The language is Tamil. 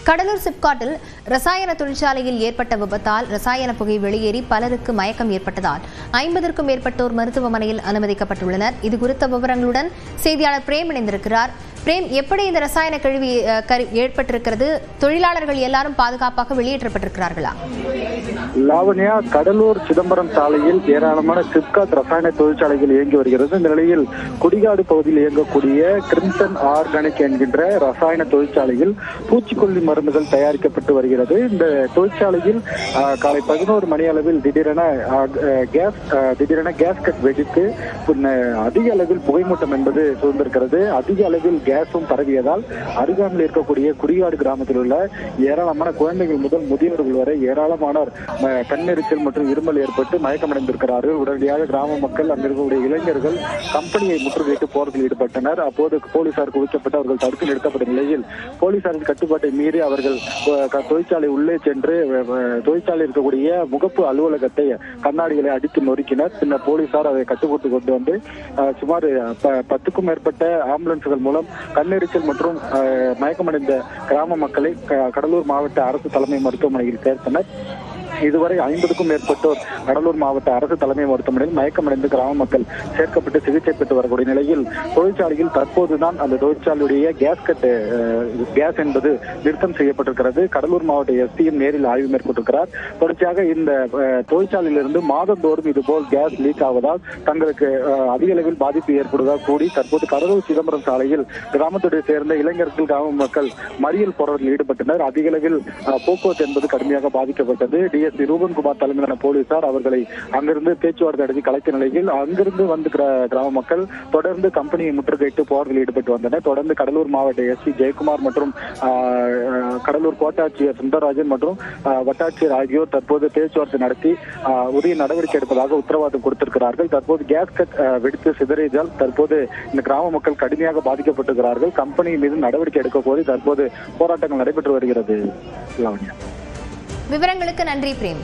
கடலூர் சிப்காட்டில் ரசாயன தொழிற்சாலையில் ஏற்பட்ட விபத்தால் ரசாயன புகை வெளியேறி பலருக்கு மயக்கம் ஏற்பட்டதால் 50க்கும் மேற்பட்டோர் மருத்துவமனையில் அனுமதிக்கப்பட்டுள்ளனர். இதுகுறித்த விவரங்களுடன் செய்தியாளர் பிரேம் இணைந்திருக்கிறார். பிரேம், எப்படி இந்த ரசாயன கழிவு ஏற்பட்டிருக்கிறது? தொழிலாளர்கள் எல்லாரும் பாதுகாப்பாக வெளியேற்றப்பட்டிருக்கிறார்களா? லாவண்யா, கடலூர் சிதம்பரம் சாலையில் ஏராளமான சிப்காட் ரசாயன தொழிற்சாலைகள் இயங்கி வருகிறது. இந்த நிலையில் குடிகாடு பகுதியில் இயங்கக்கூடிய கிரிம்சன் ஆர்கானிக் என்கின்ற ரசாயன தொழிற்சாலையில் பூச்சிக்கொல்லி மருந்துகள் தயாரிக்கப்பட்டு வருகிறது. இந்த தொழிற்சாலையில் காலை 11 மணி அளவில் திடீரென கேஸ்கட் வெடித்து அதிக அளவில் புகைமூட்டம் என்பது சூழ்ந்திருக்கிறது. அதிக அளவில் கேஸும் பரவியதால் அருகாமையில் இருக்கக்கூடிய குடிகாடு கிராமத்தில் உள்ள ஏராளமான குழந்தைகள் முதல் முதியவர்கள் வரை ஏராளமானோர் கண்ணெரிச்சல் மற்றும் இருமல் ஏற்பட்டு மயக்கமடைந்திருக்கிறார்கள். உடனடியாக கிராம மக்கள் அங்கிருக்கக்கூடிய இளைஞர்கள் கம்பெனியை முற்றுகையிட்டு போராட்டத்தில் ஈடுபட்டனர். அப்போது போலீசார் குவிக்கப்பட்டு அவர்கள் தடுத்து நிறுத்தப்பட்ட நிலையில் போலீசாரின் கட்டுப்பாட்டை மீறி அவர்கள் தொழிற்சாலை உள்ளே சென்று தொழிற்சாலை இருக்கக்கூடிய முகப்பு அலுவலகத்தை கண்ணாடிகளை அடித்து நொறுக்கினர். பின்னர் போலீசார் அதை கட்டுப்பட்டு கொண்டு வந்து சுமார் 10க்கும் மேற்பட்ட ஆம்புலன்ஸ்கள் மூலம் கண்ணெரிச்சல் மற்றும் மயக்கமடைந்த கிராம மக்களை கடலூர் மாவட்ட அரசு தலைமை மருத்துவமனையில் சேர்த்தனர். இதுவரை 50க்கும் மேற்பட்டோர் கடலூர் மாவட்ட அரசு தலைமை மருத்துவமனையில் மயக்கமடைந்து கிராம மக்கள் சேர்க்கப்பட்டு சிகிச்சை பெற்று வரக்கூடிய நிலையில் தொழிற்சாலையில் தற்போதுதான் அந்த தொழிற்சாலையுடைய கேஸ் என்பது நிறுத்தம் செய்யப்பட்டிருக்கிறது. கடலூர் மாவட்ட எஸ்பியும் நேரில் ஆய்வு மேற்கொண்டிருக்கிறார். தொடர்ச்சியாக இந்த தொழிற்சாலையிலிருந்து மாதந்தோறும் இதுபோல் கேஸ் லீக் ஆவதால் தங்களுக்கு அதிக அளவில் பாதிப்பு ஏற்படுவதாக கூடி தற்போது கடலூர் சிதம்பரம் சாலையில் கிராமத்துடைய சேர்ந்த இளைஞர்கள் கிராம மக்கள் மறியல் போராட்டத்தில் ஈடுபட்டனர். அதிக அளவில் போக்குவரத்து என்பது கடுமையாக பாதிக்கப்பட்டது. டிஎஸ்பி ரூபன்குமார் தலைமையிலான போலீசார் அவர்களை அங்கிருந்து பேச்சுவார்த்தை நடத்தி கலைத்த நிலையில் அங்கிருந்து வந்து கிராம மக்கள் தொடர்ந்து கம்பெனியை முற்றுகையிட்டு போராட்டத்தில் ஈடுபட்டு வந்தனர். தொடர்ந்து கடலூர் மாவட்ட எஸ்பி ஜெயக்குமார் மற்றும் கடலூர் கோட்டாட்சியர் சுந்தரராஜன் மற்றும் வட்டாட்சியர் ஆகியோர் தற்போது பேச்சுவார்த்தை நடத்தி உரிய நடவடிக்கை எடுப்பதாக உத்தரவாதம் கொடுத்திருக்கிறார்கள். தற்போது கேஸ் கட் வெடித்து சிதறியதால் தற்போது இந்த கிராம மக்கள் கடுமையாக பாதிக்கப்பட்டிருக்கிறார்கள். கம்பெனி மீது நடவடிக்கை எடுக்க கோரி தற்போது போராட்டங்கள் நடைபெற்று வருகிறது. விவரங்களுக்கு நன்றி பிரேம்.